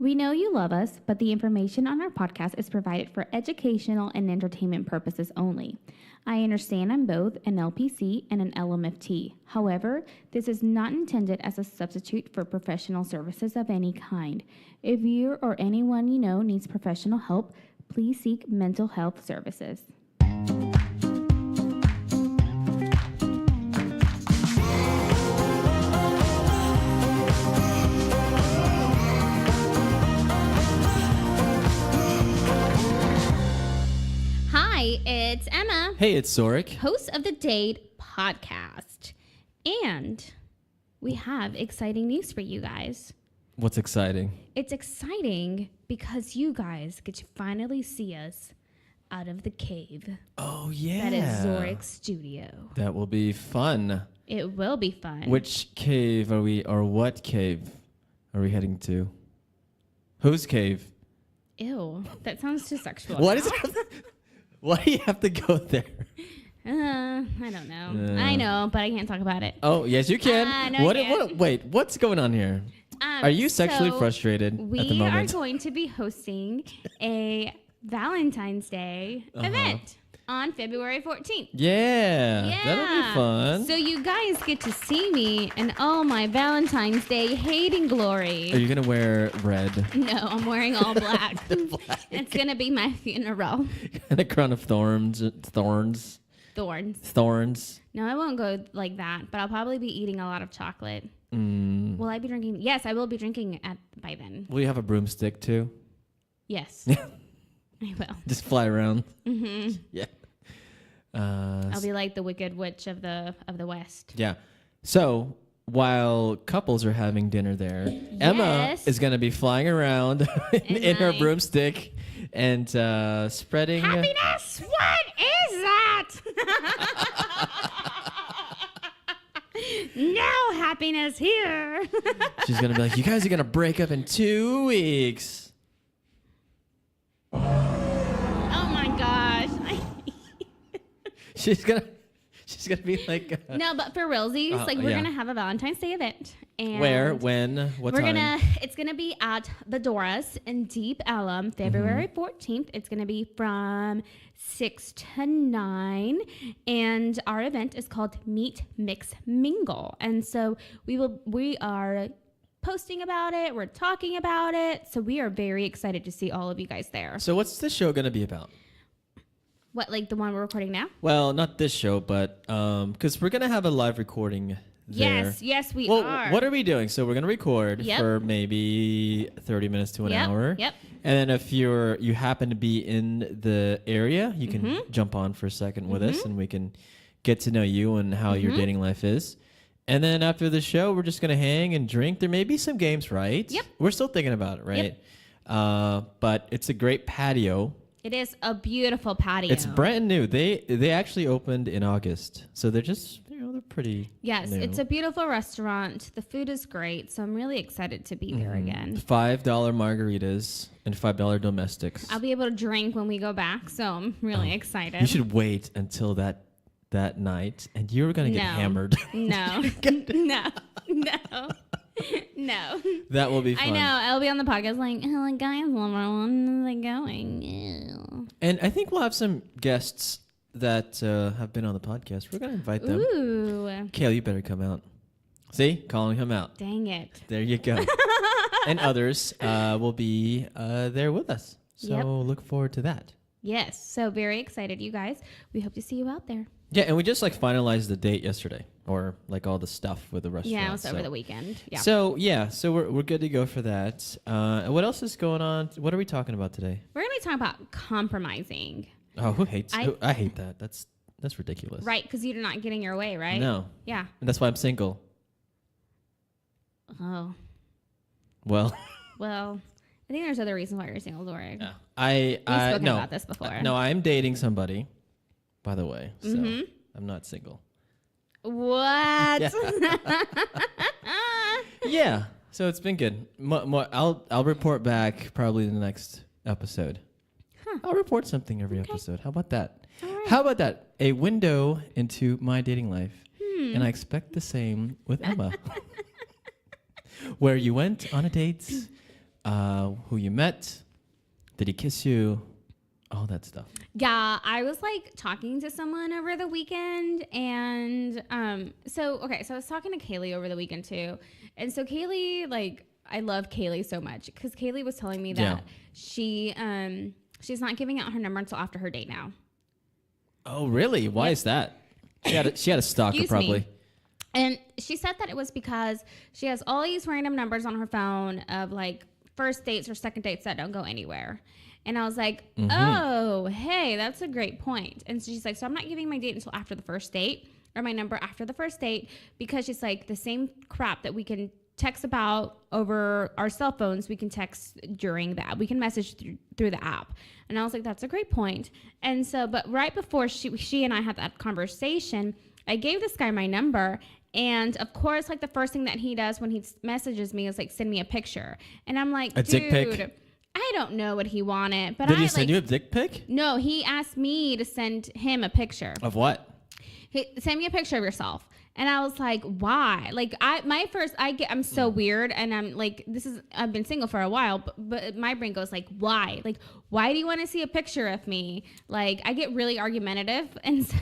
We know you love us, but the information on our podcast is provided for educational and entertainment purposes only. I understand I'm both an LPC and an LMFT. However, this is not intended as a substitute for professional services of any kind. If you or anyone you know needs professional help, please seek mental health services. Hi, it's Emma. Hey, it's Zorric. Host of the Date podcast. And we have exciting news for you guys. What's exciting? It's exciting because you guys get to finally see us out of the cave. Oh, yeah. That is Zorric's studio. That will be fun. It will be fun. Which cave are we, or what cave are we heading to? Whose cave? Ew, that sounds too sexual. Why does it have to, why do you have to go there? I don't know. I know, but I can't talk about it. Oh, yes, you can. No, I can't. Wait, what's going on here? Are you sexually frustrated at the We moment? are going to be hosting a Valentine's Day event on February 14th. Yeah, that'll be fun. So you guys get to see me in all my Valentine's Day hating glory. Are you going to wear red? No, I'm wearing all black. It's going to be my funeral. And a crown of thorns. Thorns. Thorns. No, I won't go like that, but I'll probably be eating a lot of chocolate. Mm. Will I be drinking? Yes, I will be drinking by then. Will you have a broomstick too? Yes. I will. Just fly around. Mm-hmm. Yeah. I'll be like the Wicked Witch of the West. Yeah. So while couples are having dinner there, Emma is going to be flying around in her broomstick and spreading happiness. What is that? No happiness here. She's going to be like, you guys are going to break up in 2 weeks. Oh my gosh. She's gonna be like no, but for realsies, we're gonna have a Valentine's Day event. And where, when, what time? It's gonna be at the Doris in Deep Ellum, February 14th. It's gonna be from 6 to 9, and our event is called Meet, Mix, Mingle. And so we are posting about it. We're talking about it. So we are very excited to see all of you guys there. So what's this show gonna be about? What, like the one we're recording now? Well, not this show, but because we're gonna have a live recording there. Yes, we are. What are we doing? So we're gonna record for maybe 30 minutes to an hour. Yep. And then if you happen to be in the area, you can jump on for a second with us, and we can get to know you and how your dating life is. And then after the show, we're just gonna hang and drink. There may be some games, right? Yep. We're still thinking about it, right? Yep. But it's a great patio. It is a beautiful patio. It's brand new. They actually opened in August, so they're just they're pretty. Yes, new. It's a beautiful restaurant. The food is great, so I'm really excited to be there again. $5 margaritas and $5 domestics. I'll be able to drink when we go back, so I'm really excited. You should wait until that night, and you're gonna get hammered. No, no. That will be fun. I know. I'll be on the podcast like, hello guys, where's it going? Ew. And I think we'll have some guests that have been on the podcast. We're gonna invite them. Ooh. Kale, you better come out. See, calling him out. Dang it. There you go. And others will be there with us. So look forward to that. Yes. So very excited, you guys. We hope to see you out there. Yeah, and we just finalized the date yesterday, or all the stuff with the restaurant. Yeah, it was over the weekend. Yeah. So we're good to go for that. What else is going on? What are we talking about today? We're gonna be talking about compromising. Oh, who hates? I hate that. That's ridiculous. Right, because you're not getting your way, right? No. Yeah. And that's why I'm single. Oh. Well. Well, I think there's other reasons why you're single, Zorric. Yeah. We've spoken about this before. No, I'm dating somebody. By the way, so I'm not single. What? Yeah. So it's been good. I'll report back probably in the next episode. Huh. I'll report something every episode. How about that? Right. How about that? A window into my dating life. And I expect the same with Emma. Where you went on a date who you met. Did he kiss you? All that stuff. Yeah, I was like talking to someone over the weekend, and so I was talking to Kaylee over the weekend too, and so Kaylee, like, I love Kaylee so much because Kaylee was telling me that she's not giving out her number until after her date now. Oh, really? Why is that? She had a stalker probably. Me. And she said that it was because she has all these random numbers on her phone of like first dates or second dates that don't go anywhere. And I was like, oh, hey, that's a great point. And so she's like, so I'm not giving my date until after the first date, or my number after the first date, because she's like, the same crap that we can text about over our cell phones, we can text during that. We can message through the app. And I was like, that's a great point. And so, but right before she and I had that conversation, I gave this guy my number. And of course, like the first thing that he does when he messages me is like, send me a picture. And I'm like, dude, dick pic? I don't know what he wanted, but did he send you a dick pic? No, he asked me to send him a picture. Of what? Send me a picture of yourself. And I was like, why? Like I'm so weird. And I'm like, I've been single for a while, but my brain goes like, why? Like, why do you want to see a picture of me? Like, I get really argumentative. And so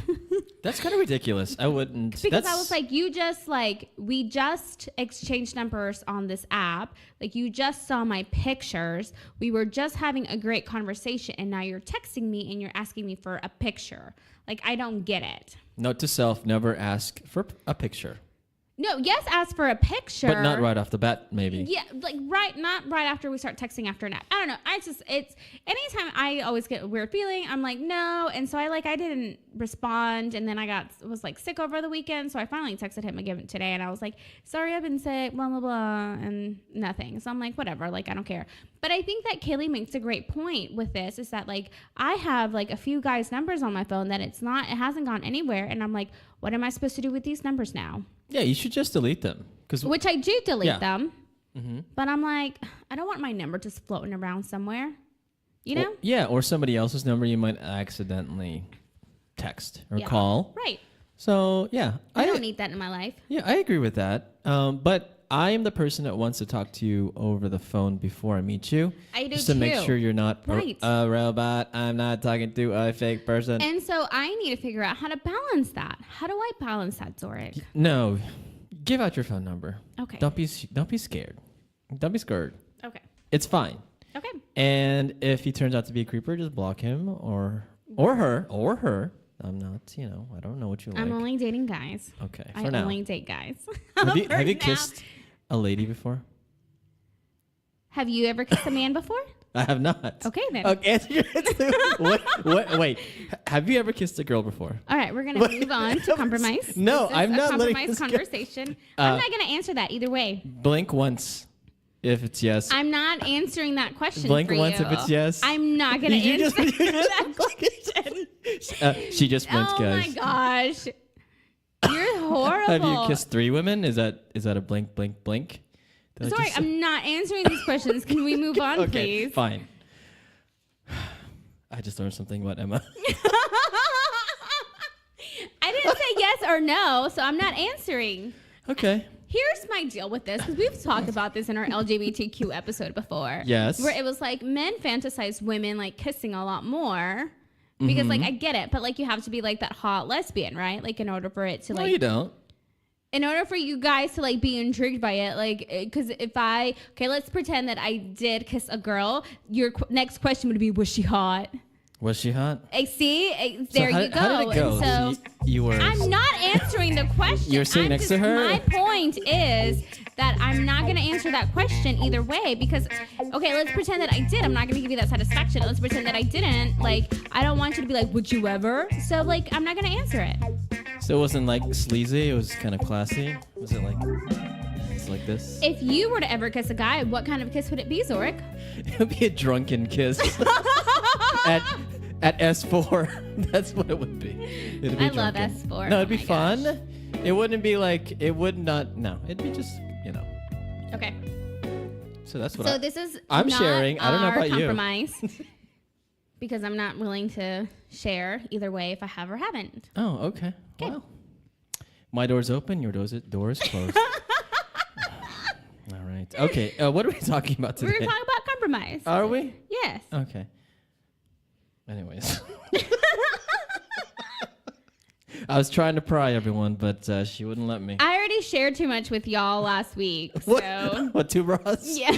that's kind of ridiculous. I wouldn't. Because I was like, we just exchanged numbers on this app. Like, you just saw my pictures. We were just having a great conversation. And now you're texting me and you're asking me for a picture. Like, I don't get it. Note to self, never ask for a picture. No, yes, ask for a picture. But not right off the bat, maybe. Yeah, like not right after we start texting after a nap. I don't know. It's anytime I always get a weird feeling, I'm like, no. And so I didn't respond. And then I was like sick over the weekend. So I finally texted him again today. And I was like, sorry, I've been sick, blah, blah, blah. And nothing. So I'm like, whatever. Like, I don't care. But I think that Kaylee makes a great point with this is that like, I have like a few guys' numbers on my phone that it hasn't gone anywhere. And I'm like, what am I supposed to do with these numbers now? Yeah, you should just delete them. Which I do delete them. Mm-hmm. But I'm like, I don't want my number just floating around somewhere. You know? Yeah, or somebody else's number you might accidentally text or call. Right. So, yeah. I don't need that in my life. Yeah, I agree with that. But I am the person that wants to talk to you over the phone before I meet you. I do just to make sure you're not a robot. I'm not talking to a fake person. And so I need to figure out how to balance that. How do I balance that, Zorric? No, give out your phone number. Okay. Don't be scared. Don't be scared. Okay. It's fine. Okay. And if he turns out to be a creeper, just block him or her. I'm not, I don't know what you like. I'm only dating guys. Okay. I only date guys. Have you kissed a lady before? Have you ever kissed a man before? I have not. Okay, then. Okay. Wait. Have you ever kissed a girl before? All right, we're going to move on to compromise. No, I'm not letting this conversation. I'm not going to answer that either way. Blink once if it's yes. I'm not answering that question Blink for once you. if it's yes. I'm not going to answer that question. She just blinked, guys. Oh, my gosh. You're horrible. Have you kissed 3 women? Is that a blink, blink, blink? Sorry, I'm not answering these questions. Can we move on, okay, please? Fine. I just learned something about Emma. I didn't say yes or no, so I'm not answering. Okay. Here's my deal with this, because we've talked about this in our LGBTQ episode before. Yes. Where it was like men fantasize women like kissing a lot more. Because like I get it, but like you have to be like that hot lesbian, right? Like in order for it to like. No, you don't. In order for you guys to like be intrigued by it, like, because let's pretend that I did kiss a girl. Your next question would be, was she hot? Was she hot? There so you go. How did it go? And so you were. I'm not answering the question. You're sitting next to her. My point is that I'm not going to answer that question either way because, okay, let's pretend that I did. I'm not going to give you that satisfaction. Let's pretend that I didn't. Like, I don't want you to be like, would you ever? So, like, I'm not going to answer it. So it wasn't like sleazy. It was kind of classy. Was it like? It's like this. If you were to ever kiss a guy, what kind of kiss would it be, Zorric? It would be a drunken kiss. At S4, that's what it would be. It'd be I love S4. No, it'd be fun. Gosh. It wouldn't be like, it would not, no. It'd be just, Okay. So that's what So this is I'm not sharing. I don't know about compromise because I'm not willing to share either way if I have or haven't. Oh, okay. Well, my door's open, your door is closed. All right. Okay. What are we talking about today? We're talking about compromise. Are we? Yes. Okay. Anyways. I was trying to pry everyone, but she wouldn't let me. I already shared too much with y'all last week. So. What, 2 bras? Yeah.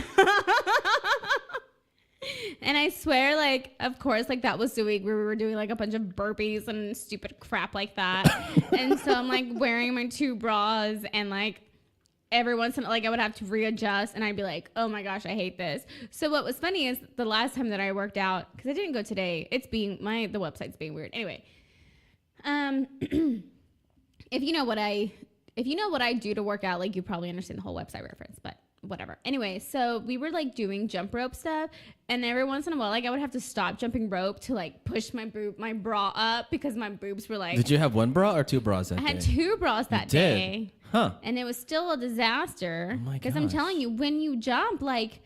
And I swear, like, of course, like, that was the week where we were doing, like, a bunch of burpees and stupid crap like that. And so I'm, like, wearing my 2 bras and, like, every once in a while, like, I would have to readjust and I'd be like, oh my gosh, I hate this. So what was funny is the last time that I worked out, because I didn't go today, the website's being weird. Anyway, if you know what I do to work out, like, you probably understand the whole website reference, but whatever. Anyway, so we were, like, doing jump rope stuff, and every once in a while, like, I would have to stop jumping rope to, like, push my bra up because my boobs were, like... Did you have 1 bra or 2 bras that day? I had 2 bras that day. Huh. And it was still a disaster. Oh my because I'm telling you, when you jump, like...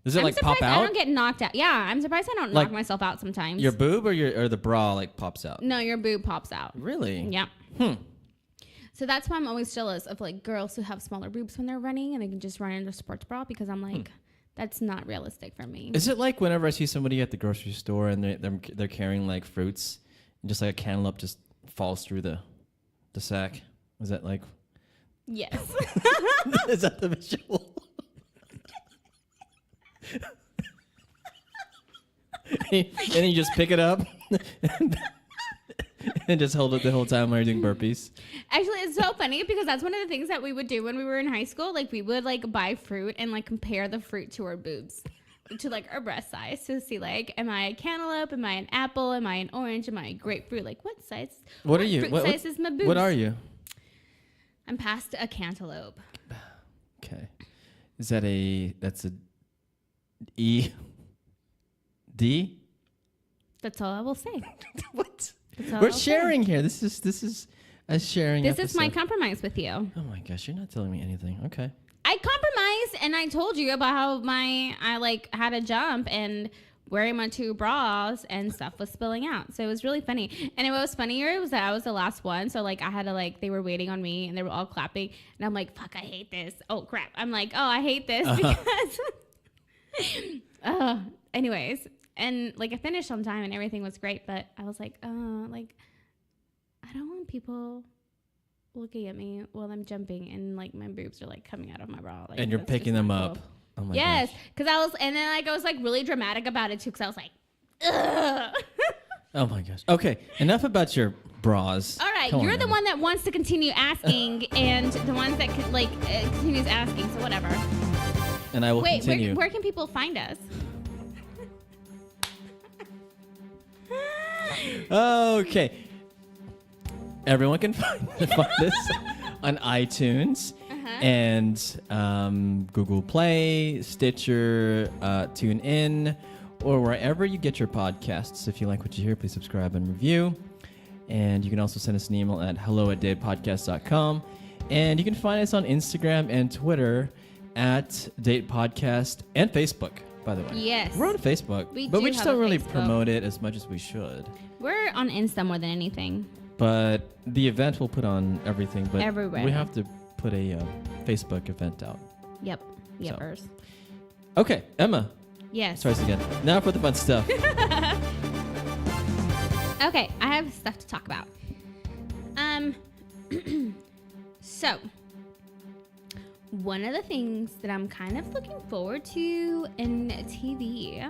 Does it, like, pop out? I don't get knocked out. Yeah, I'm surprised I don't knock myself out sometimes. Your boob or the bra, like, pops out? No, your boob pops out. Really? Yeah. So that's why I'm always jealous of, like, girls who have smaller boobs when they're running and they can just run in a sports bra, because I'm like, that's not realistic for me. Is it like whenever I see somebody at the grocery store and they're carrying, like, fruits, and just like a cantaloupe just falls through the sack? Is that like... Yes. Is that the visual? And then you just pick it up and just hold it the whole time while you're doing burpees. Actually, it's so funny because that's one of the things that we would do when we were in high school. Like, we would, like, buy fruit and, like, compare the fruit to our boobs, to, like, our breast size, to see, like, am I a cantaloupe? Am I an apple? Am I an orange? Am I a grapefruit? Like, what size? What are you? Fruit size is my boobs? What are you? I'm past a cantaloupe. Okay. Is that that's a E? D? That's all I will say. What? We're sharing here. This is a sharing This episode. is my compromise with you. Oh my gosh, you're not telling me anything. Okay. I compromised and I told you about how I like had a jump and wearing my 2 bras and stuff was spilling out. So it was really funny. And what was funnier was that I was the last one. So, like, I had to, like, they were waiting on me and they were all clapping. And I'm like, fuck, I hate this. Oh, crap. I'm like, oh, I hate this because... anyways. And, like, I finished on time and everything was great. But I was like, like, I don't want people looking at me while I'm jumping and, like, my boobs are, like, coming out of my bra. Like, and you're picking them up. Cool. Oh my yes, gosh. because I was like really dramatic about it too, because I was like, ugh. Oh my gosh. Okay, enough about your bras. All right, you're the one that wants to continue asking, and the ones that continues asking. So whatever. And I will continue. Where can people find us? Okay. Everyone can find us on iTunes. And Google Play, Stitcher, TuneIn, or wherever you get your podcasts. If you like what you hear, please subscribe and review. And you can also send us an email at hello@datepodcast.com. And you can find us on Instagram and Twitter at Date Podcast and Facebook, by the way. Yes. We're on Facebook, but we just don't really promote it as much as we should. We're on Insta more than anything. But the event will put on everything. But everywhere. We have to put a Facebook event out. Yep. Yepers. So. Okay, Emma. Yes. Try this again. Now for the fun stuff. Okay, I have stuff to talk about. So, one of the things that I'm kind of looking forward to in TV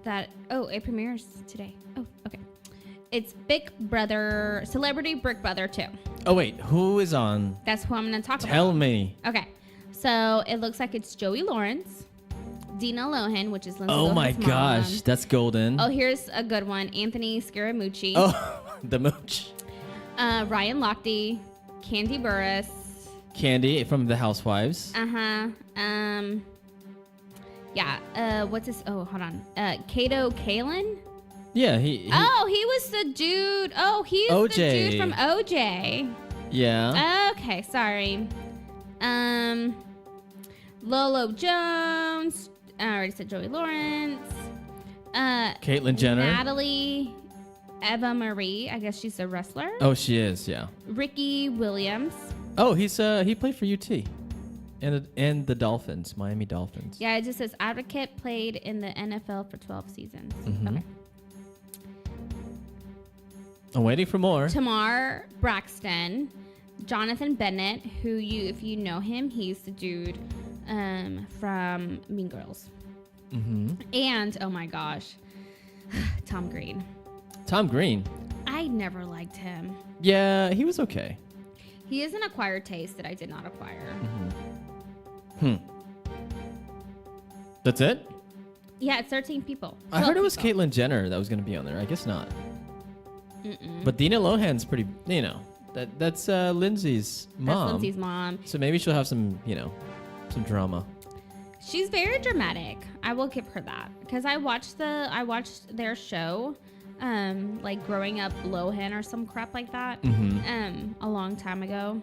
it premieres today. Oh, okay. It's Big Brother, Celebrity Big Brother 2. Oh, wait. Who is on? That's who I'm going to talk about. Tell me. Okay. So, it looks like it's Joey Lawrence, Dina Lohan, which is Lindsay Lohan's Oh, my mom. gosh. That's golden. Oh, here's a good one. Anthony Scaramucci. Oh, the mooch. Ryan Lochte, Candy Burris. Candy from The Housewives. Uh-huh. Yeah. What's his... Oh, hold on. Kato Kalin? Yeah, he Oh, he was the dude. Oh, he's OJ. the dude from OJ. Yeah. Okay, sorry. Lolo Jones. I already said Joey Lawrence. Caitlyn Jenner. Natalie Eva Marie. I guess she's a wrestler. Oh, she is, yeah. Ricky Williams. Oh, he played for UT. and the Dolphins, Miami Dolphins. Yeah, it just says advocate played in the NFL for 12 seasons. Mm-hmm. Okay. I'm waiting for more. Tamar Braxton, Jonathan Bennett, who if you know him, he's the dude from Mean Girls. Mm-hmm. And oh my gosh, Tom Green. Tom Green. I never liked him. Yeah, he was okay. He is an acquired taste that I did not acquire. Mm-hmm. That's it? Yeah, it's 13 people. I heard it was people. Caitlyn Jenner that was going to be on there. I guess not. Mm-mm. But Dina Lohan's pretty, that's Lindsay's mom. That's Lindsay's mom. So maybe she'll have some, some drama. She's very dramatic. I will give her that because I watched their show, like Growing Up Lohan or some crap like that, a long time ago.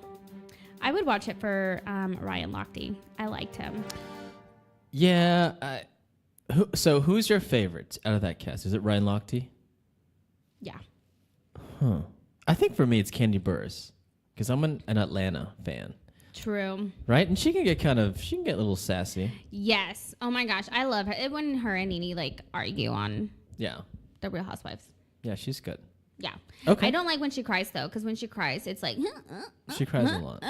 I would watch it for Ryan Lochte. I liked him. Yeah. So who's your favorite out of that cast? Is it Ryan Lochte? Yeah. Huh. I think for me it's Candy Burris because I'm an Atlanta fan. True. Right? And she can get a little sassy. Yes. Oh my gosh. I love her. It when her and Nene argue on Yeah. The Real Housewives. Yeah, she's good. Yeah. Okay. I don't like when she cries though, because when she cries, it's like. She cries a lot.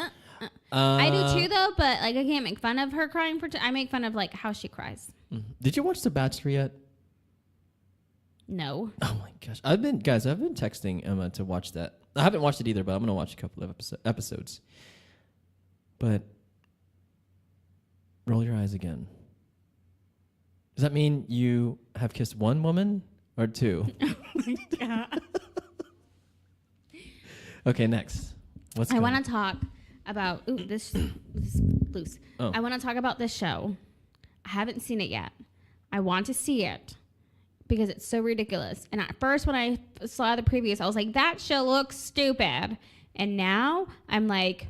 I do too though, but I can't make fun of her crying I make fun of how she cries. Did you watch The Bachelor yet? No. Oh my gosh. I've been texting Emma to watch that. I haven't watched it either, but I'm going to watch a couple of episodes. But roll your eyes again. Does that mean you have kissed one woman or two? Oh my God. Okay, next. I want to talk about this is loose. Oh. I want to talk about this show. I haven't seen it yet. I want to see it because it's so ridiculous. And at first when I saw the previews, I was like, that show looks stupid. And now I'm like,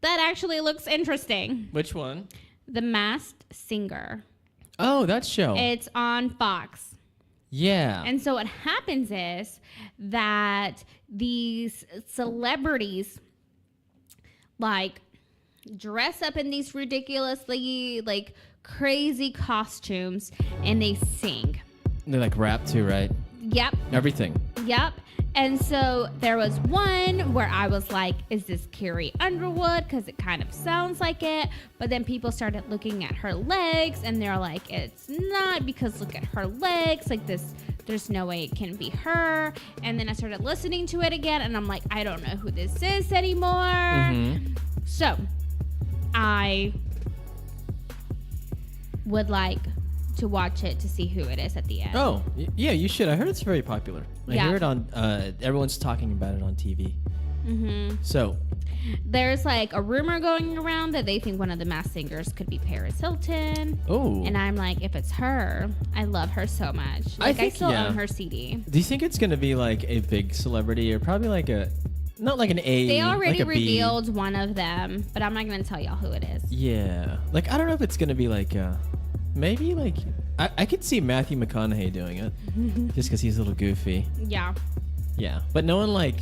that actually looks interesting. Which one? The Masked Singer. Oh, that show. It's on Fox. Yeah. And so what happens is that these celebrities dress up in these ridiculously crazy costumes and they sing. They rap too, right? Yep. Everything. Yep. And so there was one where I was like, is this Carrie Underwood? Because it kind of sounds like it. But then people started looking at her legs and they're like, it's not because look at her legs. There's no way it can be her. And then I started listening to it again and I'm like, I don't know who this is anymore. Mm-hmm. So I would like to watch it to see who it is at the end. Oh, yeah, you should. I heard it's very popular. I hear it on, everyone's talking about it on TV. Mm-hmm. So. There's a rumor going around that they think one of the Masked Singers could be Paris Hilton. Oh. And I'm like, if it's her, I love her so much. I still own her CD. Do you think it's going to be a big celebrity or probably not an A? They already revealed B. one of them, but I'm not going to tell y'all who it is. Yeah. I don't know if it's going to be maybe I could see Matthew McConaughey doing it just because he's a little goofy. Yeah. Yeah. But no one like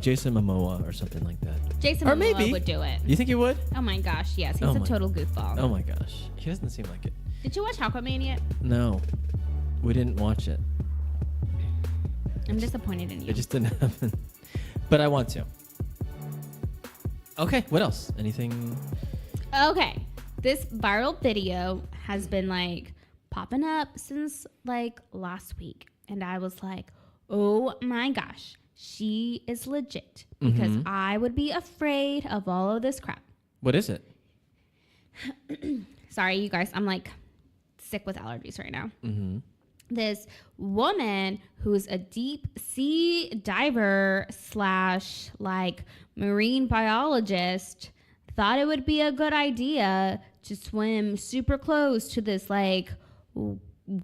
Jason Momoa or something like that. Jason Momoa would do it. You think he would? Oh my gosh, yes. He's a total goofball. Oh my gosh. He doesn't seem like it. Did you watch Aquaman yet? No. We didn't watch it. I'm disappointed in you. It just didn't happen. But I want to. Okay, what else? Anything? Okay. This viral video has been popping up since last week. And I was like, oh my gosh, she is legit. Because I would be afraid of all of this crap. What is it? Sorry, you guys. I'm sick with allergies right now. Mm-hmm. This woman who's a deep sea diver / marine biologist thought it would be a good idea to swim super close to this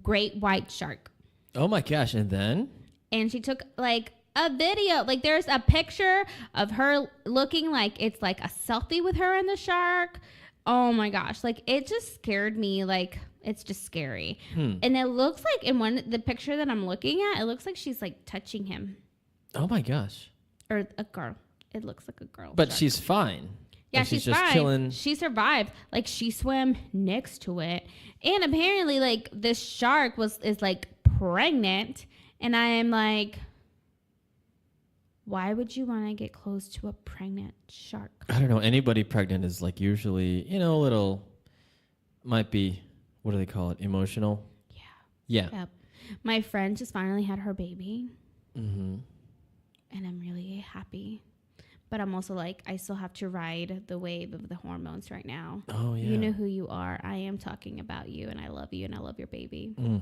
great white shark. Oh my gosh. And then? And she took a video. There's a picture of her looking like it's a selfie with her and the shark. Oh my gosh. It just scared me. It's just scary. And it looks in the picture that I'm looking at, it looks like she's touching him. Oh my gosh. Or a girl. It looks like a girl. But shark. she's fine. Yeah, Like, she's just fine. chilling. She survived. Like, she swam next to it. And apparently, like, this shark is like pregnant. And I am like, why would you want to get close to a pregnant shark? I don't know. Anybody pregnant is like usually, a little, might be, what do they call it? Emotional? Yeah. Yep. My friend just finally had her baby. Mm-hmm. And I'm really happy. But I'm also like, I still have to ride the wave of the hormones right now. Oh, yeah. You know who you are. I am talking about you, and I love you, and I love your baby. Mm.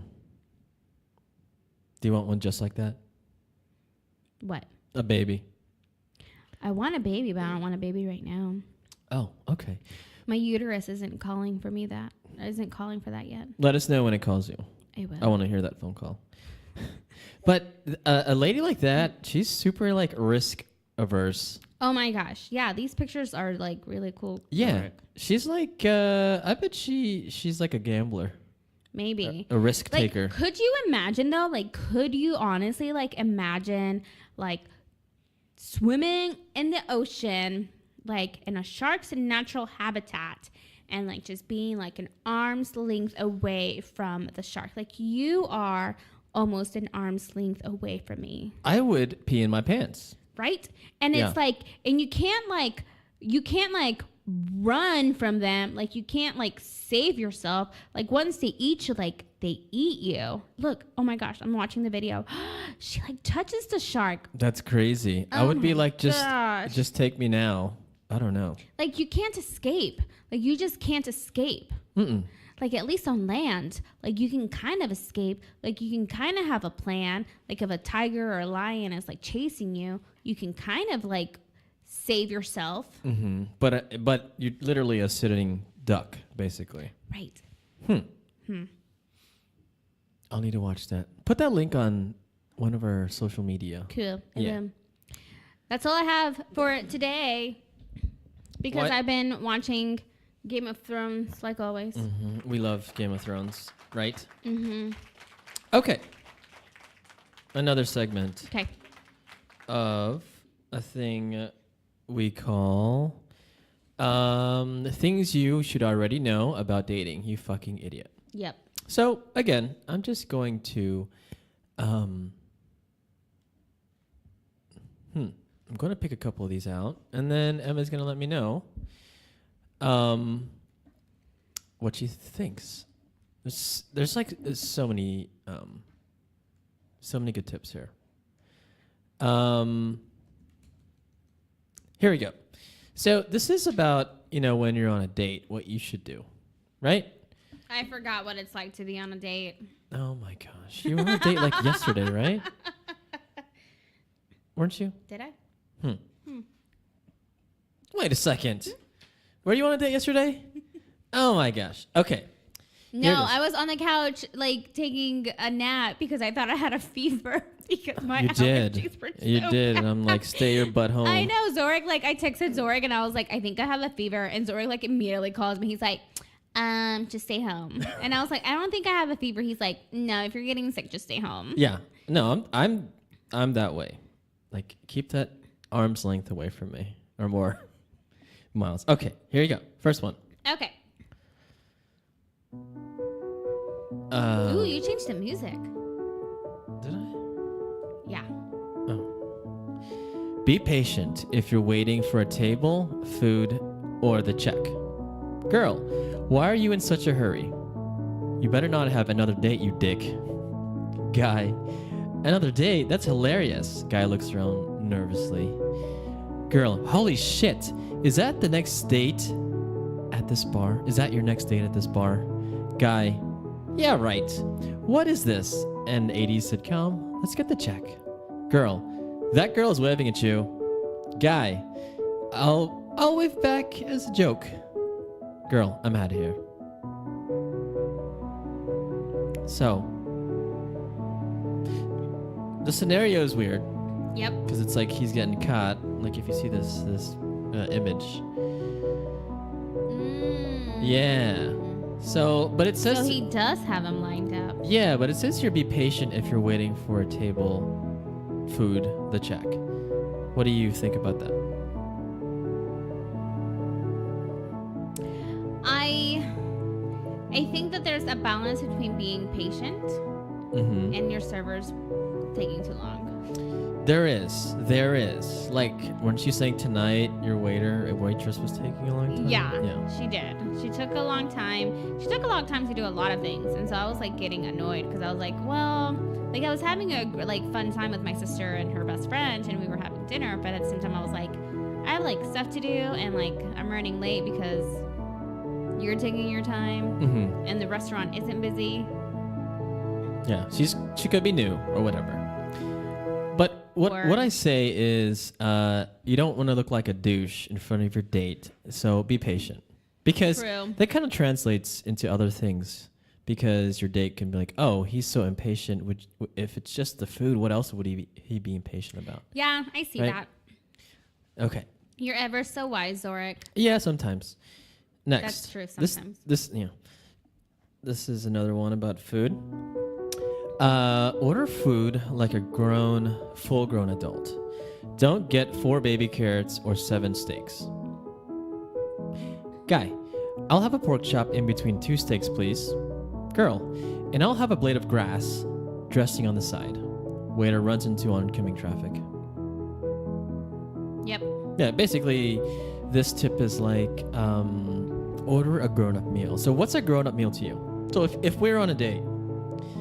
Do you want one just like that? What? A baby. I want a baby, but I don't want a baby right now. Oh, okay. My uterus isn't calling for that yet. Let us know when it calls you. I will. I want to hear that phone call. But a lady like that, she's super like risk averse. Oh my gosh. Yeah, these pictures are like really cool. Yeah. She's like I bet she's like a gambler. Maybe. A risk taker. Like, could you imagine though? Like, could you honestly like imagine like swimming in the ocean, like in a shark's natural habitat, and like just being like an arm's length away from the shark? Like, you are almost an arm's length away from me. I would pee in my pants. Right? And it's like, and you can't run from them. Like, you can't like save yourself. Like, once they eat you, like they eat you. Look, oh my gosh, I'm watching the video. She like touches the shark. That's crazy. I would be like, just take me now. I don't know. Like, you can't escape. Like, you just can't escape. Mm-mm. Like, at least on land, like, you can kind of escape. Like, you can kind of have a plan. Like, if a tiger or a lion is like chasing you, you can kind of like save yourself. Mm-hmm. But you're literally a sitting duck, basically. Right. I'll need to watch that. Put that link on one of our social media. Cool. Yeah. That's all I have for today. Because What? I've been watching Game of Thrones, like always. Mm-hmm. We love Game of Thrones, right? Mm-hmm. Okay. Another segment Okay. of a thing we call things you should already know about dating, you fucking idiot. Yep. So, again, I'm just going to... I'm going to pick a couple of these out, and then Emma's going to let me know what she thinks. There's like so many good tips here. Here we go. So this is about, when you're on a date, what you should do, right? I forgot what it's like to be on a date. Oh my gosh. You were on a date like yesterday, right? Weren't you? Did I? Wait a second. Were you on a date yesterday? Oh my gosh. Okay. No, I was on the couch like taking a nap because I thought I had a fever because my allergies were so You did. bad. And I'm like, stay your butt home. I know, Zorric, like I texted Zorric and I was like, I think I have a fever, and Zorric like immediately calls me. He's like, just stay home. And I was like, I don't think I have a fever. He's like, no, if you're getting sick, just stay home. Yeah. No, I'm that way. Like, keep that arm's length away from me or more miles. Okay, here you go. First one. Okay. Ooh, you changed the music. Did I? Yeah. Oh. Be patient if you're waiting for a table, food, or the check. Girl, why are you in such a hurry? You better not have another date, you dick. Guy, another date? That's hilarious. Guy looks around nervously. Girl, holy shit. Is that the next date at this bar? Is that your next date at this bar? Guy, yeah, right. What is this? An 80s sitcom? Let's get the check. Girl, that girl is waving at you. Guy, I'll wave back as a joke. Girl, I'm out of here. So, the scenario is weird. Yep. Because it's like he's getting caught. Like if you see this image. Yeah. So, but it says... So he does have him lined up. Yeah, but it says here be patient if you're waiting for a table, food, the check. What do you think about that? I think that there's a balance between being patient and your servers taking too long. There is. Like, weren't you saying tonight your waitress was taking a long time? Yeah, she did. She took a long time. She took a long time to do a lot of things. And so I was like getting annoyed because I was like, well, like I was having a like fun time with my sister and her best friend and we were having dinner. But at the same time, I was like, I have like stuff to do and like I'm running late because you're taking your time and the restaurant isn't busy. Yeah, she could be new or whatever. But what I say is you don't want to look like a douche in front of your date, so be patient. Because that kind of translates into other things. Because your date can be like, oh, he's so impatient. If it's just the food, what else would he be impatient about? Yeah, I see that. Okay. You're ever so wise, Zorric. Yeah, sometimes. Next. That's true sometimes. This is another one about food. Order food like a full-grown adult. Don't get 4 baby carrots or 7 steaks. Guy, I'll have a pork chop in between 2 steaks, please. Girl, and I'll have a blade of grass, dressing on the side. Waiter runs into oncoming traffic. Yep. Yeah, basically, this tip is like, order a grown-up meal. So what's a grown-up meal to you? So if we're on a date,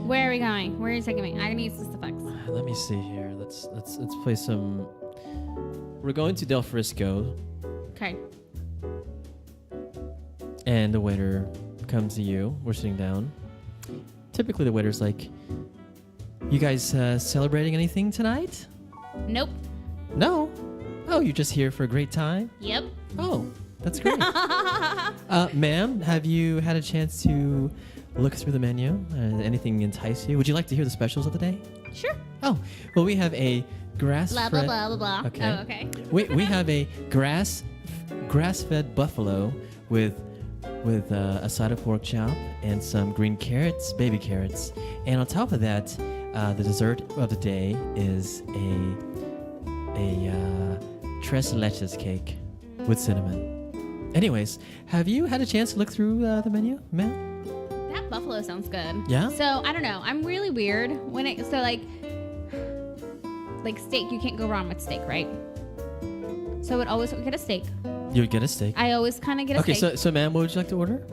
where are we going? Where are you taking me? I need some effects. Let me see here. Let's play some. We're going to Del Frisco. Okay. And the waiter comes to you. We're sitting down. Typically, the waiter's like, "You guys celebrating anything tonight?" Nope. No. Oh, you're just here for a great time? Yep. Oh, that's great. Ma'am, have you had a chance to look through the menu? Anything entice you? Would you like to hear the specials of the day? Sure. Oh, well, we have a grass-fed... Blah, blah, blah, blah, blah. Okay. Oh, okay. we have a grass-fed buffalo with a side of pork chop and some green carrots, baby carrots. And on top of that, the dessert of the day is a tres leches cake with cinnamon. Anyways, have you had a chance to look through the menu, ma'am? That buffalo sounds good. Yeah? So, I don't know. I'm really weird when like steak, you can't go wrong with steak, right? So I would always get a steak. You would get a steak. I always kind of get a steak. Okay, so ma'am, what would you like to order?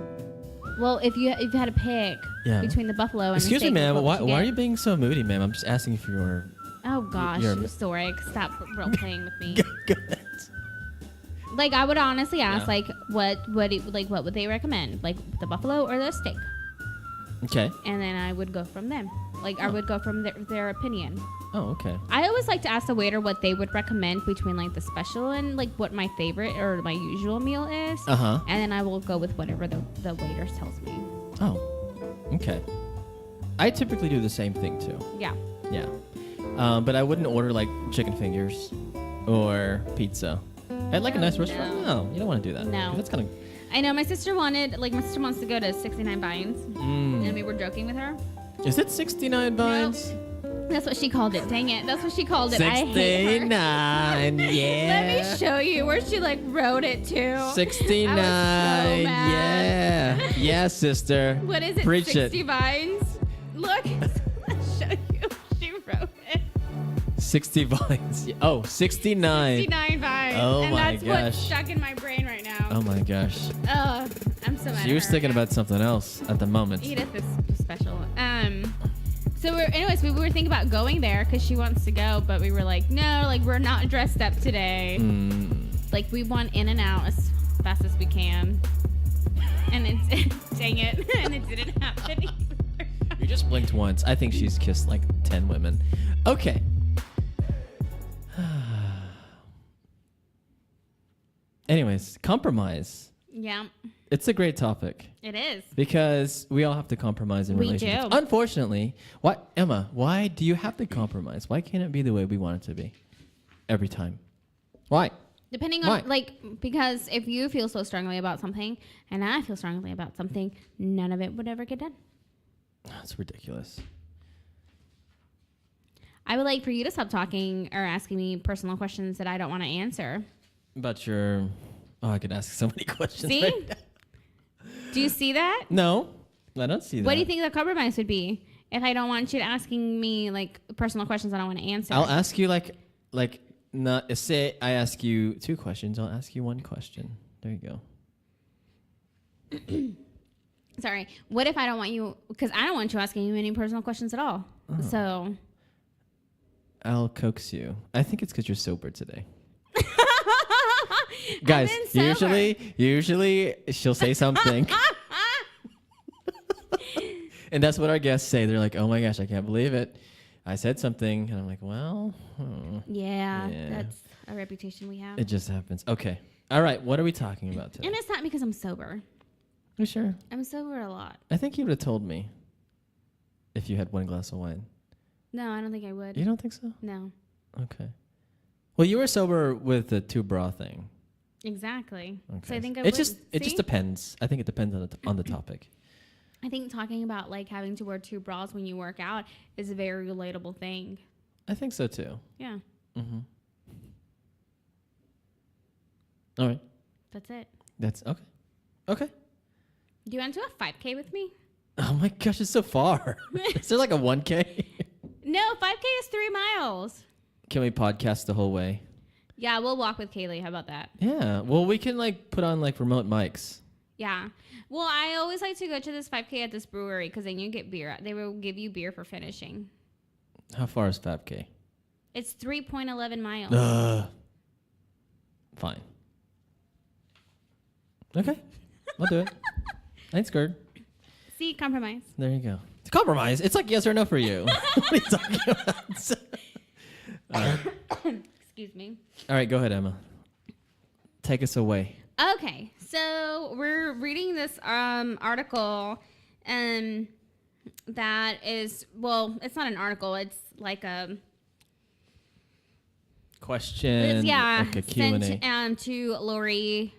Well, if you had to pick between the buffalo and Excuse the steak, me, ma'am. Why are you being so moody, ma'am? I'm just asking if you're... Oh, gosh. Zorric, stop role-playing with me. Go ahead. Like, I would honestly ask, what would they recommend? Like, the buffalo or the steak? Okay. And then I would go from them. Like, I would go from their opinion. Oh, okay. I always like to ask the waiter what they would recommend between, like, the special and, like, what my favorite or my usual meal is. Uh-huh. And then I will go with whatever the waiter tells me. Oh, okay. I typically do the same thing, too. Yeah. Yeah. But I wouldn't order, like, chicken fingers or pizza. At, like, a nice restaurant? No, you don't want to do that. No. That's kind of... I know. My sister wants to go to 69 Vines. And we were joking with her. Is it 69 Vines? Nope. That's what she called it. Dang it. That's what she called it. 69, I hate her. Yeah. Let me show you where she, like, wrote it to. 69. I was so mad. Yeah. Yeah, sister. What is it? Preach 60 it. Vines? Look. I'll show you. She wrote it. 60 Vines. Oh, 69. 69 Vines. Oh, and my that's gosh. what's stuck in my brain right now. Oh, my gosh. I'm so mad She was thinking about something else at the moment. Edith is special. So we were thinking about going there because she wants to go, but we were like, no, like we're not dressed up today. Like we want in and out as fast as we can. And it's dang it, and it didn't happen either. You just blinked once. I think she's kissed like 10 women. Okay. Anyways, compromise. Yeah. It's a great topic. It is. Because we all have to compromise in relationships. We do. Unfortunately, Emma, why do you have to compromise? Why can't it be the way we want it to be? Every time. Why? Depending on, because if you feel so strongly about something and I feel strongly about something, none of it would ever get done. That's ridiculous. I would like for you to stop talking or asking me personal questions that I don't want to answer. About your... Oh, I could ask so many questions. See? Right now. Do you see that? No. I don't see that. What do you think the compromise would be if I don't want you asking me like personal questions I don't want to answer? I'll ask you like not say I ask you 2 questions. I'll ask you 1 question. There you go. Sorry. What if I don't want you? Because I don't want you asking you any personal questions at all. Oh. So I'll coax you. I think it's because you're sober today. Guys, usually she'll say something. And that's what our guests say. They're like, oh my gosh, I can't believe it. I said something. And I'm like, well. Yeah, that's a reputation we have. It just happens. Okay. All right. What are we talking about today? And it's not because I'm sober. You sure? I'm sober a lot. I think you would have told me if you had 1 glass of wine. No, I don't think I would. You don't think so? No. Okay. Well, you were sober with the 2 bra thing. Exactly. Okay. So I think it just depends. I think it depends on the topic. I think talking about like having to wear 2 bras when you work out is a very relatable thing. I think so too. Yeah. Mm-hmm. All right. That's it. That's okay. Okay. Do you want to do a 5K with me? Oh my gosh, it's so far. Is there like a 1K? No, 5K is 3 miles. Can we podcast the whole way? Yeah, we'll walk with Kaylee. How about that? Yeah. Well, we can like put on like remote mics. Yeah. Well, I always like to go to this 5K at this brewery because then you get beer. They will give you beer for finishing. How far is 5K? It's 3.11 miles. Fine. Okay. I'll do it. I ain't scared. See, compromise. There you go. It's a compromise. It's like yes or no for you. What are you talking about? All right. Excuse me. All right, go ahead, Emma. Take us away. Okay, so we're reading this article, that is, well, it's not an article. It's like a question. Like a Q&A. Sent to Lori.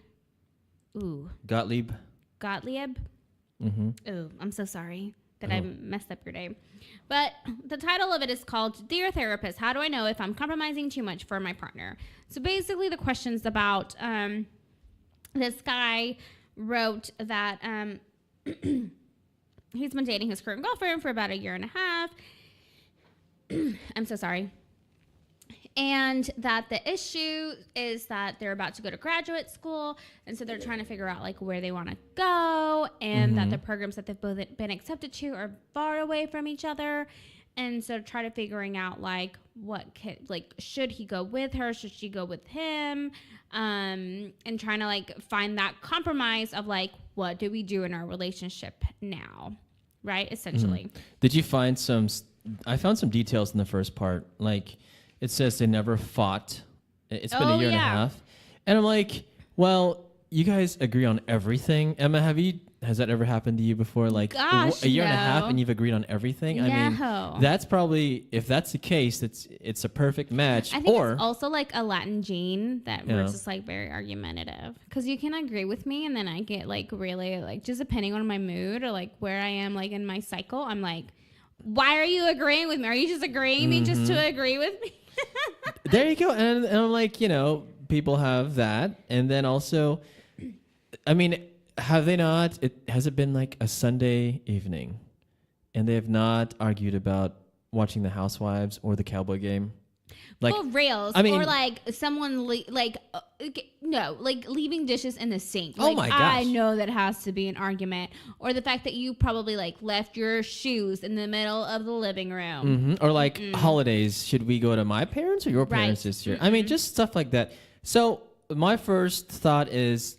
Gottlieb. Mm-hmm. Oh, I'm so sorry that I messed up your name. But the title of it is called Dear Therapist, How Do I Know If I'm Compromising Too Much for My Partner? So basically the question's about this guy wrote that he's been dating his current girlfriend for about 1.5 years. I'm so sorry. And that the issue is that they're about to go to graduate school. And so they're trying to figure out like where they want to go. And that the programs that they've both been accepted to are far away from each other. And so try to figuring out like should he go with her? Should she go with him? And trying to like find that compromise of like, what do we do in our relationship now? Right. Essentially. Did you find I found some details in the first part. Like, it says they never fought. It's been 1.5 years. And I'm like, well, you guys agree on everything. Emma, has that ever happened to you before? Like Gosh, 1.5 years and you've agreed on everything? No. I mean, that's probably, if that's the case, it's a perfect match. I think it's also like a Latin gene that we're just like very argumentative. Because you can agree with me and then I get like really like just depending on my mood or like where I am like in my cycle, I'm like, why are you agreeing with me? Are you just agreeing me just to agree with me? There you go. And I'm like, people have that. And then also, I mean, have they not? Has it been like a Sunday evening and they have not argued about watching The Housewives or the Cowboy game? Like, well, rails. I mean, or like someone leaving dishes in the sink. Oh my gosh. I know that has to be an argument. Or the fact that you probably like left your shoes in the middle of the living room. Or like holidays. Should we go to my parents or your parents this year? I mean, just stuff like that. So my first thought is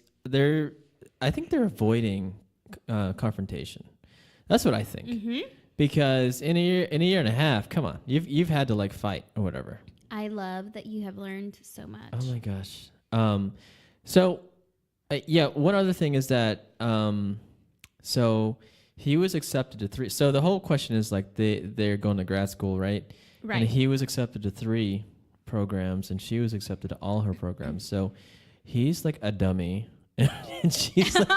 I think they're avoiding confrontation. That's what I think. Because in a year and a half, come on, you've had to like fight or whatever. I love that you have learned so much. Oh my gosh. One other thing is that so he was accepted to 3. So the whole question is like they're going to grad school, right? Right. And he was accepted to 3 programs, and she was accepted to all her programs. So he's like a dummy, and she's like.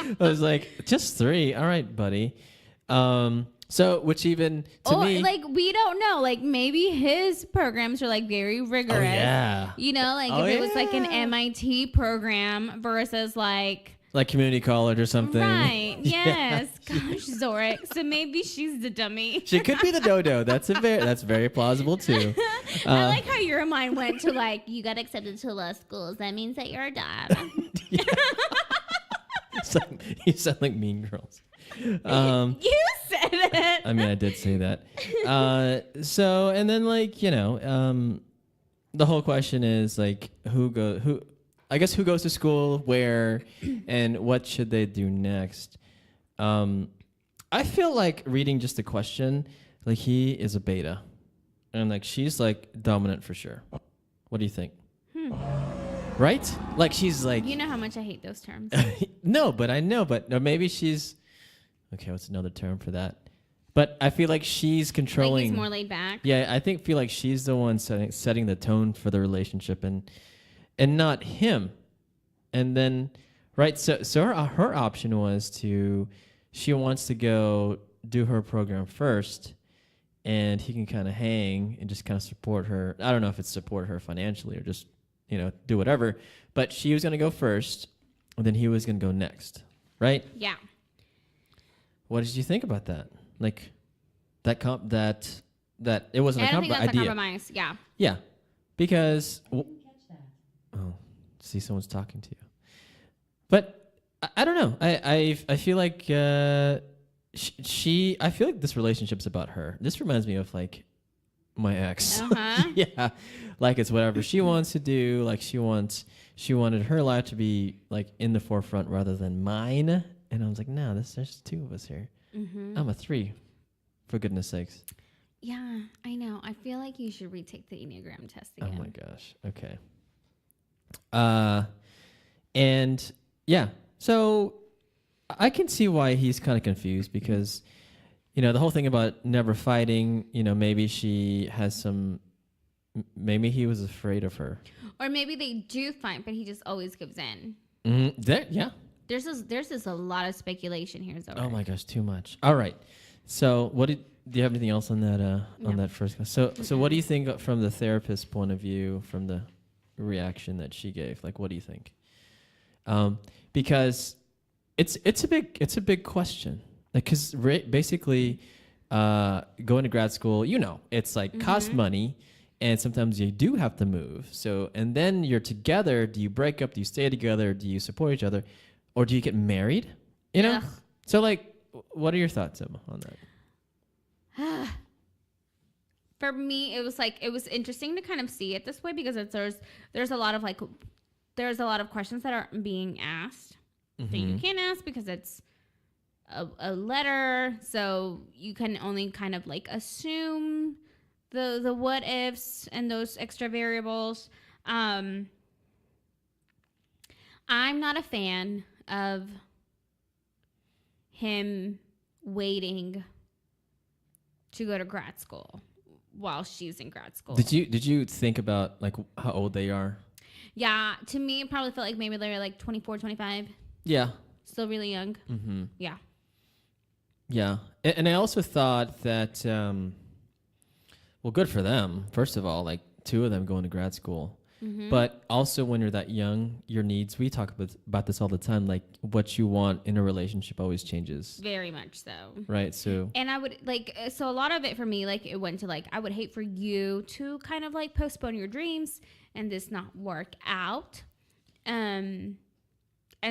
I was like, just 3. All right, buddy. So, which even to me, like we don't know. Like maybe his programs are like very rigorous. Oh, yeah. If it was like an MIT program versus like Like community college or something. Right. Yes. Gosh, Zorric. So maybe she's the dummy. She could be the dodo. That's very plausible too. I like how your mind went to like, you got accepted to law schools. That means that you're a dad. You sound like Mean Girls. You said it. I mean, I did say that. So, and then like, the whole question is like, who goes to school, where, and what should they do next? I feel like reading just the question, like he is a beta, and like she's like dominant for sure. What do you think? Right? Like she's like. You know how much I hate those terms. No, but I know, or maybe she's. Okay, what's another term for that? But I feel like she's controlling. Like he's more laid back. Yeah, feel like she's the one setting the tone for the relationship, and not him. And then, right? So her option was she wants to go do her program first, and he can kind of hang and just kind of support her. I don't know if it's support her financially or just do whatever. But she was going to go first, and then he was going to go next, right? Yeah. What did you think about that? Like that it wasn't I don't think that's idea. a compromise. Yeah. Yeah, because oh, see, someone's talking to you. But I don't know. I feel like she. I feel like this relationship's about her. This reminds me of like my ex. Yeah, like it's whatever she wants to do. Like she wanted her life to be like in the forefront rather than mine. And I was like, no, there's two of us here. Mm-hmm. I'm a 3, for goodness sakes. Yeah, I know. I feel like you should retake the Enneagram test again. Oh my gosh. Okay. And yeah, so I can see why he's kind of confused because, the whole thing about never fighting, maybe she has maybe he was afraid of her. Or maybe they do fight, but he just always gives in. Mm-hmm. Yeah. There's just a lot of speculation here. Zorric. Oh my gosh, too much. All right. So do you have anything else on that, no. On that first class? So what do you think from the therapist's point of view, from the reaction that she gave? Like, what do you think? Because it's a big question. Like, cause basically, going to grad school, it's like cost money, and sometimes you do have to move. So, and then you're together. Do you break up? Do you stay together? Do you support each other? Or do you get married? Ugh. So like, what are your thoughts, Emma, on that? For me, it was interesting to kind of see it this way because there's a lot of questions that aren't being asked that you can't ask because it's a letter, so you can only kind of like assume the what ifs and those extra variables. I'm not a fan of him waiting to go to grad school while she's in grad school. Did you think about like how old they are? Yeah, to me it probably felt like maybe they're like 24, 25. Yeah. Still really young. Mm-hmm. Yeah. Yeah. And I also thought that well, good for them. First of all, like 2 of them going to grad school. Mm-hmm. But also when you're that young, your needs, we talk about this all the time, like what you want in a relationship always changes. Very much so. Right, so. And I would so a lot of it for me, like it went to like, I would hate for you to kind of like postpone your dreams and this not work out. And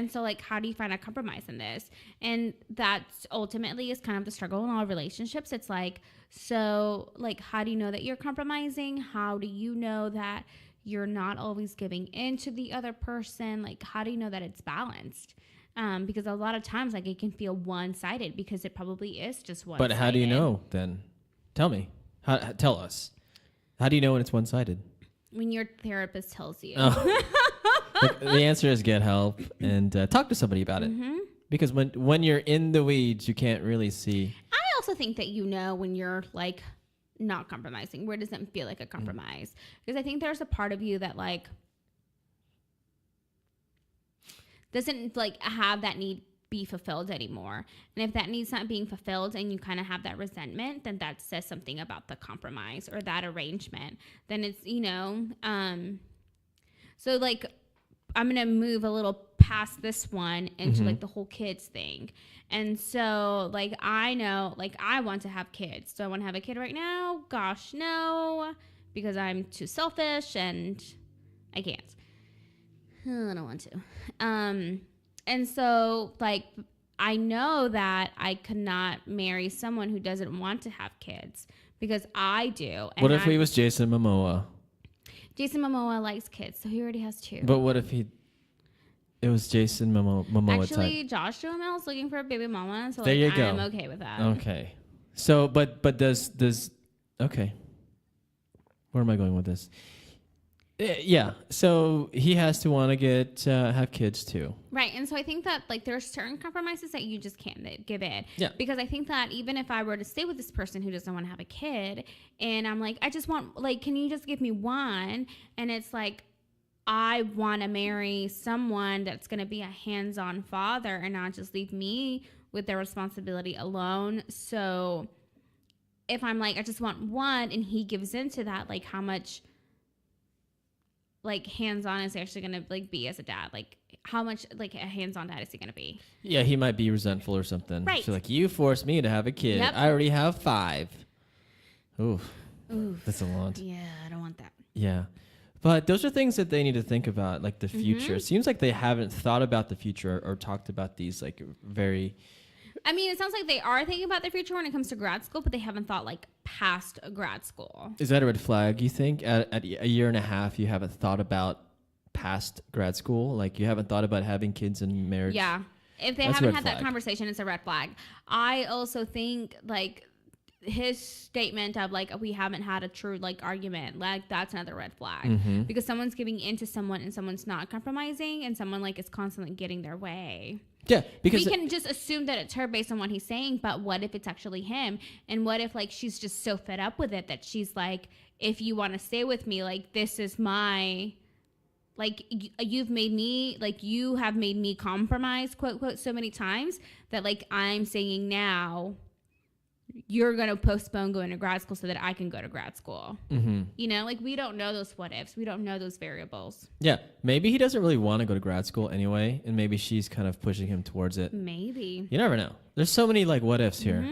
so like, how do you find a compromise in this? And that ultimately is kind of the struggle in all relationships. It's like, so like, how do you know that you're compromising? How do you know that you're not always giving in to the other person? Like, how do you know that it's balanced? Because a lot of times, like, it can feel one-sided because it probably is just one-sided. But how do you know then? Tell me. Tell us. How do you know when it's one-sided? When your therapist tells you. Oh. The answer is get help and talk to somebody about it. Mm-hmm. Because when you're in the weeds, you can't really see. I also think that when you're, like, not compromising, where it doesn't feel like a compromise. Because I think there's a part of you that like doesn't like have that need be fulfilled anymore. And if that need's not being fulfilled and you kind of have that resentment, then that says something about the compromise or that arrangement. Then it's, so like I'm going to move a little past this one into like the whole kids thing. And so like, I know, like I want to have kids. Do I want to have a kid right now? Gosh, no, because I'm too selfish and I can't. I don't want to. And so like, I know that I could not marry someone who doesn't want to have kids because I do. And what if he was Jason Momoa? Jason Momoa likes kids, so he already has 2. But what if it was Jason Momoa Actually, type? Josh Duhamel's looking for a baby mama, so there like, you go. I'm okay with that. Okay. So, but does okay. Where am I going with this? Yeah. So he has to want to have kids too. Right. And so I think that like there are certain compromises that you just can't give in. Yeah. Because I think that even if I were to stay with this person who doesn't want to have a kid and I'm like, I just want, like, can you just give me one? And it's like, I want to marry someone that's going to be a hands-on father and not just leave me with their responsibility alone. So if I'm like, I just want one and he gives into that, like how much like hands-on is he actually going to like be as a dad? Like how much like a hands-on dad is he going to be? Yeah, he might be resentful or something. Right. So like, you forced me to have a kid. Yep. I already have 5. Oof. That's a lot. Yeah, I don't want that. Yeah. But those are things that they need to think about, like the future. It seems like they haven't thought about the future or talked about these like very... I mean, it sounds like they are thinking about the future when it comes to grad school, but they haven't thought like past grad school. Is that a red flag, you think? At a year and a half, you haven't thought about past grad school? Like you haven't thought about having kids and marriage? Yeah. If they haven't had that conversation, it's a red flag. I also think like his statement of like, we haven't had a true like argument, like that's another red flag because someone's giving in to someone and someone's not compromising and someone like is constantly getting their way. Yeah, because we can just assume that it's her based on what he's saying, but what if it's actually him? And what if like she's just so fed up with it that she's like, if you want to stay with me, like this is my, like you have made me compromise, quote quote, so many times that like I'm saying now you're going to postpone going to grad school so that I can go to grad school. You know, like we don't know those what ifs. We don't know those variables. Yeah. Maybe he doesn't really want to go to grad school anyway. And maybe she's kind of pushing him towards it. Maybe. You never know. There's so many like what ifs here.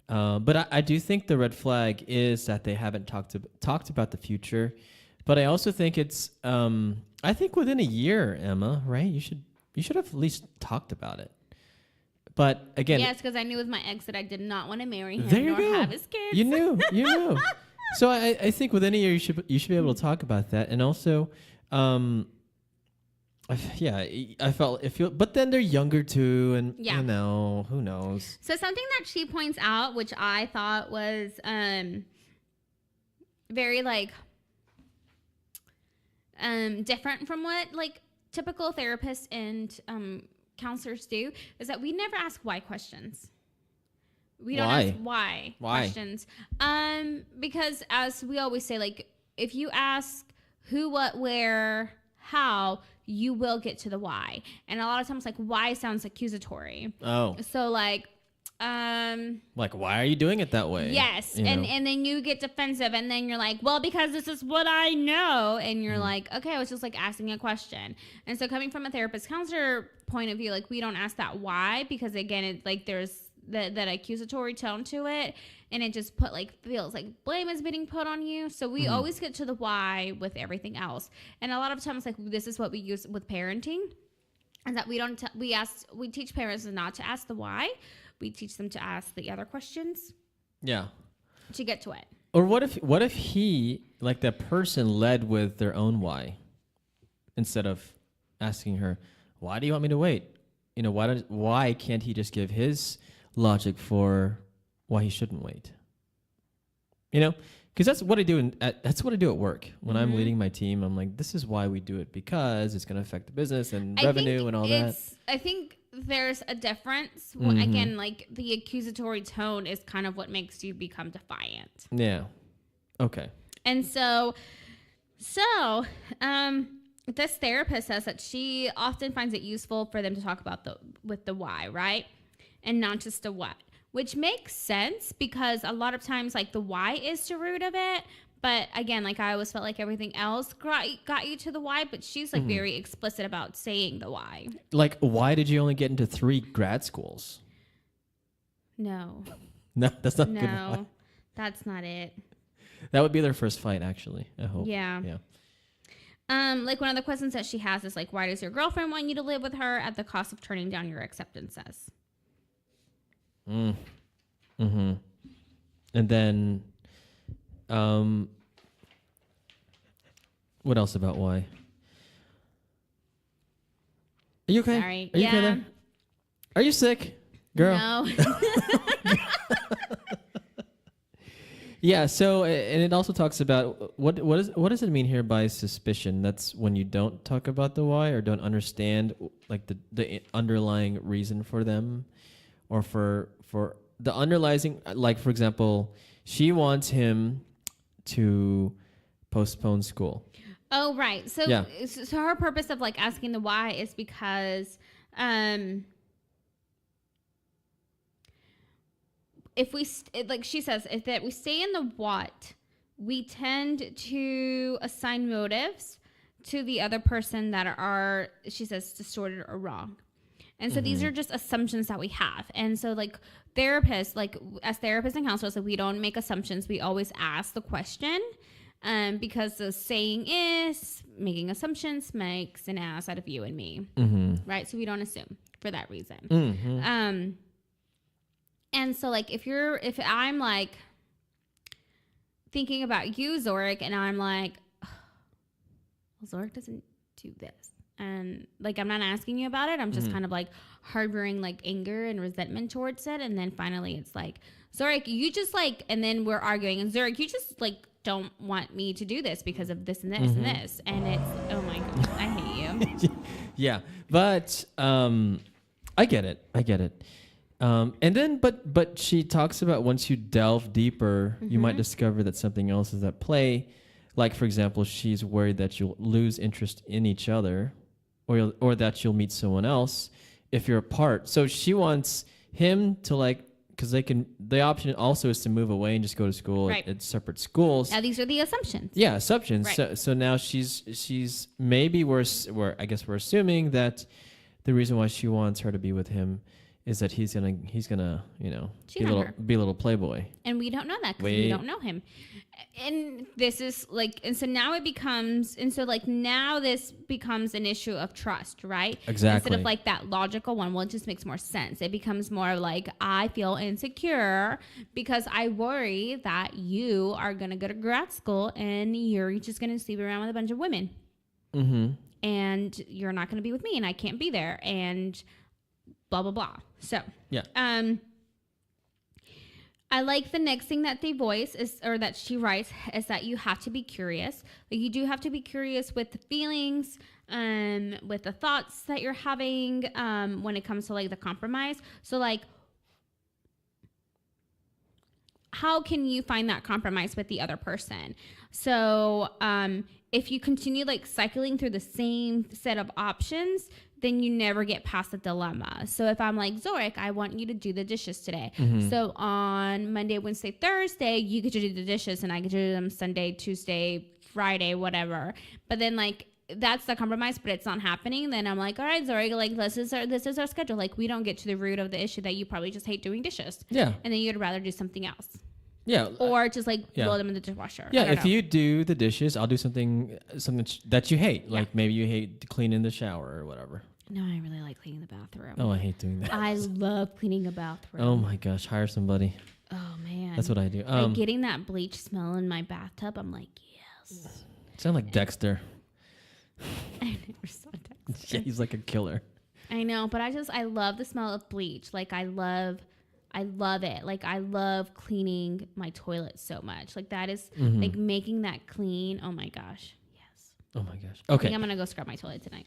But I do think the red flag is that they haven't talked about the future. But I also think it's, I think within a year, Emma, right? You should have at least talked about it. But again, yes, because I knew with my ex that I did not want to marry him there you nor go. have his kids. You knew. So I think within a year you should be able to talk about that, and also, I felt but then they're younger too, and you know, who knows. So something that she points out, which I thought was very like different from what like typical therapists and counselors do, is that we never ask why questions. We don't ask why questions. Because as we always say, like if you ask who, what, where, how, you will get to the why. And a lot of times like why sounds accusatory. Oh. So like why are you doing it that way? Yes. And then you get defensive and then you're like, well, because this is what I know. And you're like, okay, I was just like asking a question. And so coming from a therapist counselor point of view, like we don't ask that why, because again, it like there's that accusatory tone to it. And it just feels like blame is being put on you. So we always get to the why with everything else. And a lot of times, like this is what we use with parenting, is that we teach parents not to ask the why. We teach them to ask the other questions. Yeah. To get to it. Or what if he, like that person, led with their own why, instead of asking her, why do you want me to wait? You know, why can't he just give his logic for why he shouldn't wait? You know, because that's what I do. That's what I do at work when I'm leading my team. I'm like, this is why we do it, because it's going to affect the business and revenue and all that. I think there's a difference. Again, like the accusatory tone is kind of what makes you become defiant. Yeah. Okay. And so this therapist says that she often finds it useful for them to talk about the why, right? And not just the what, which makes sense because a lot of times like the why is the root of it, But again, like I always felt like everything else got you to the why, but she's like very explicit about saying the why. Like, why did you only get into 3 grad schools? No. No, that's not good. No, that's not it. That would be their first fight, actually. I hope. Yeah. Yeah. Like one of the questions that she has is like, why does your girlfriend want you to live with her at the cost of turning down your acceptances? Mm-hmm. And then, what else about why? Are you okay? Sorry. Are you okay there? Are you sick, girl? No. Yeah. So, and it also talks about what does it mean here by suspicion? That's when you don't talk about the why or don't understand like the underlying reason for them, or for the underlying, like for example, she wants him to postpone school. Oh, right. So, Yeah. So her purpose of like asking the why is because, if we like she says, if that we stay in the what, we tend to assign motives to the other person that are, she says, distorted or wrong. And so these are just assumptions that we have. And so like therapists, like as therapists and counselors, like we don't make assumptions. We always ask the question, because the saying is making assumptions makes an ass out of you and me. Right. So we don't assume for that reason. And so like if I'm like thinking about you, Zorric, and I'm like, oh, well, Zorric doesn't do this. And like, I'm not asking you about it. I'm just kind of like harboring like anger and resentment towards it. And then finally it's like, Zorric, you just like, and then we're arguing, and Zorric, you just like don't want me to do this because of this and this and this. And it's, oh my God, I hate you. Yeah. But I get it. And then, but she talks about once you delve deeper, you might discover that something else is at play. Like, for example, she's worried that you'll lose interest in each other, or that you'll meet someone else if you're apart. So she wants him to like, because the option also is to move away and just go to school at separate schools. Now these are the assumptions. Yeah, assumptions. Right. So now she's maybe we're assuming that the reason why she wants her to be with him is that he's gonna be a little playboy, and we don't know that because we don't know him. And this is like, and so now it becomes, and so like now this becomes an issue of trust, right? Exactly. Instead of like that logical one, well, it just makes more sense. It becomes more like, I feel insecure because I worry that you are gonna go to grad school and you're just gonna sleep around with a bunch of women, and you're not gonna be with me, and I can't be there, and blah blah blah. So yeah. I like the next thing that they voice is, or that she writes, is that you have to be curious. Like you do have to be curious with the feelings, with the thoughts that you're having, when it comes to like the compromise. So like, how can you find that compromise with the other person? So if you continue like cycling through the same set of options, then you never get past the dilemma. So if I'm like, Zorric, I want you to do the dishes today. So on Monday, Wednesday, Thursday, you get to do the dishes, and I get to do them Sunday, Tuesday, Friday, whatever. But then like, that's the compromise, but it's not happening. Then I'm like, all right, Zorric, like this is our schedule. Like we don't get to the root of the issue that you probably just hate doing dishes. Yeah. And then you'd rather do something else. Yeah. Or just like blow them in the dishwasher. Yeah. If you do the dishes, I'll do something that you hate. Like maybe you hate cleaning the shower or whatever. No, I really like cleaning the bathroom. Oh, I hate doing that. I love cleaning a bathroom. Oh my gosh, hire somebody. Oh man. That's what I do. Like getting that bleach smell in my bathtub, I'm like, yes. Sound like Dexter. I never saw Dexter. Yeah, he's like a killer. I know, but I love the smell of bleach. Like I love it. Like I love cleaning my toilet so much. Like that is like making that clean. Oh my gosh. Yes. Oh my gosh. Okay. I think I'm going to go scrub my toilet tonight.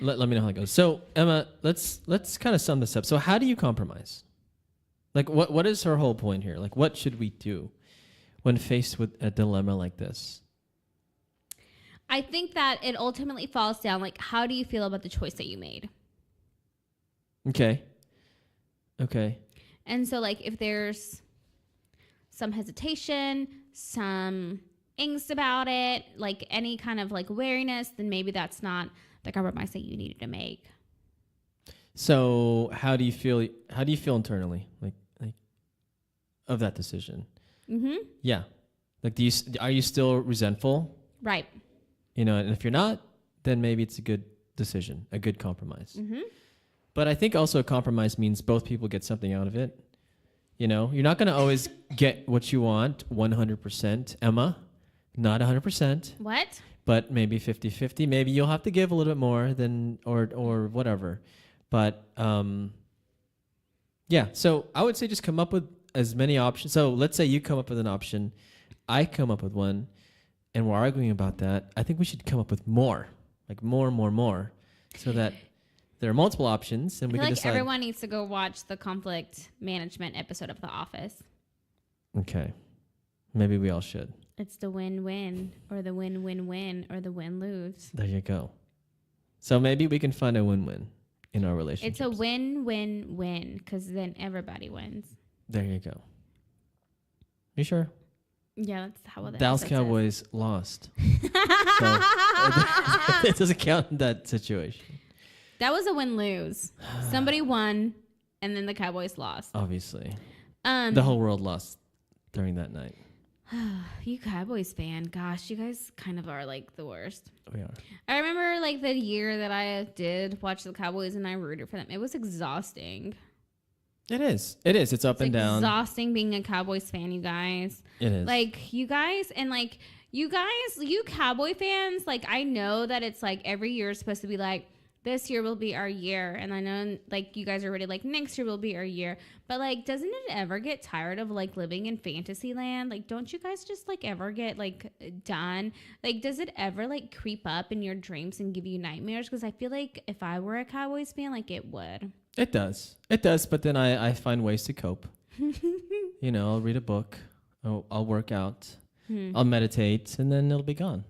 Let me know how it goes. So Emma, let's kind of sum this up. So how do you compromise? Like what is her whole point here? Like what should we do when faced with a dilemma like this? I think that it ultimately falls down like, how do you feel about the choice that you made? Okay. And so like if there's some hesitation, some angst about it, like any kind of like wariness, then maybe that's not the compromise that you needed to make. So how do you feel? How do you feel internally, like of that decision? Mm-hmm. Yeah, like are you still resentful? Right. You know, and if you're not, then maybe it's a good decision, a good compromise. Mm-hmm. But I think also a compromise means both people get something out of it. You know, you're not going to always get what you want 100%, Emma. Not 100%. What? But maybe 50-50. Maybe you'll have to give a little bit more than or whatever. But yeah, so I would say just come up with as many options. So let's say you come up with an option, I come up with one, and we're arguing about that. I think we should come up with more, like more, so that there are multiple options, and we can decide. Everyone needs to go watch the conflict management episode of The Office. Okay, maybe we all should. It's the win-win, or the win-win-win, or the win-lose. There you go. So maybe we can find a win-win in our relationship. It's a win-win-win, because then everybody wins. There you go. You sure? Yeah, that's how it is. Dallas Cowboys lost. So it doesn't count in that situation. That was a win-lose. Somebody won, and then the Cowboys lost. Obviously. The whole world lost during that night. You Cowboys fan, gosh, you guys kind of are like the worst. We are. I remember like the year that I did watch the Cowboys and I rooted for them. It was exhausting. It is. It's up and down. Exhausting being a Cowboys fan, you guys. It is. Like you guys and like you Cowboy fans, like I know that it's like every year is supposed to be like this year will be our year. And I know like you guys are already like next year will be our year. But like doesn't it ever get tired of like living in fantasy land? Like don't you guys just like ever get like done? Like does it ever like creep up in your dreams and give you nightmares? Because I feel like if I were a Cowboys fan, like it would. It does. But then I find ways to cope. You know, I'll read a book. I'll work out. I'll meditate, and then it'll be gone.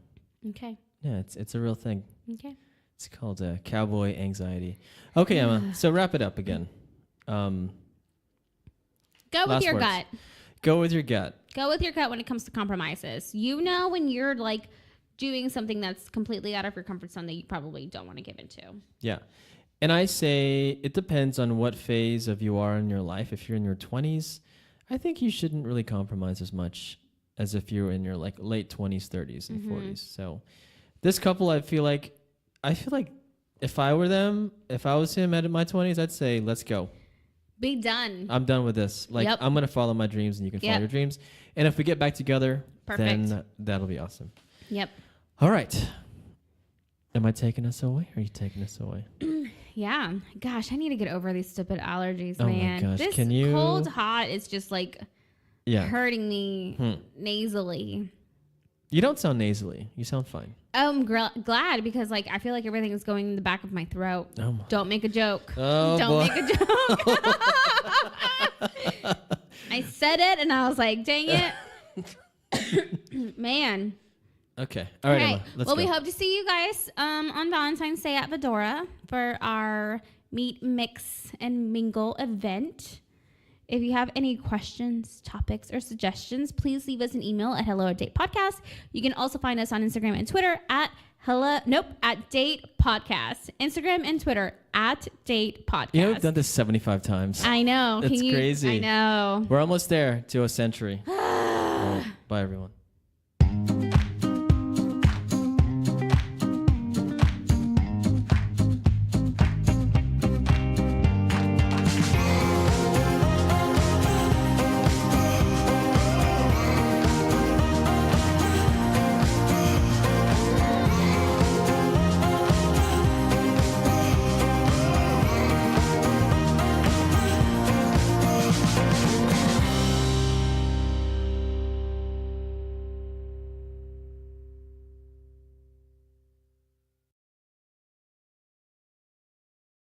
Okay. Yeah, it's a real thing. Okay. It's called cowboy anxiety. Okay, Emma. So wrap it up again. Go with your gut. Go with your gut. Go with your gut when it comes to compromises. You know when you're like doing something that's completely out of your comfort zone that you probably don't want to give into. Yeah. And I say it depends on what phase of you are in your life. If you're in your 20s, I think you shouldn't really compromise as much as if you're in your like late 20s, 30s, and 40s. So this couple, I feel like if I were them, if I was him at my 20s, I'd say, let's go. Be done. I'm done with this. Like, I'm going to follow my dreams and you can follow your dreams. And if we get back together, then that'll be awesome. Yep. All right. Am I taking us away? Or are you taking us away? Yeah. Gosh, I need to get over these stupid allergies, oh man. My gosh. This Can you... cold, hot is just like hurting me nasally. You don't sound nasally. You sound fine. I'm glad because like I feel like everything is going in the back of my throat. Don't make a joke. Oh, don't make a joke. I said it and I was like, dang it. Man. Okay. All right, Emma. Let's go. We hope to see you guys on Valentine's Day at Fedora for our Meet, Mix, and Mingle event. If you have any questions, topics, or suggestions, please leave us an email at hello@datepodcast. You can also find us on Instagram and Twitter at Date Podcast. Instagram and Twitter at Date Podcast. You know, we've done this 75 times. I know. It's crazy. I know. We're almost there to a century. Right, bye, everyone.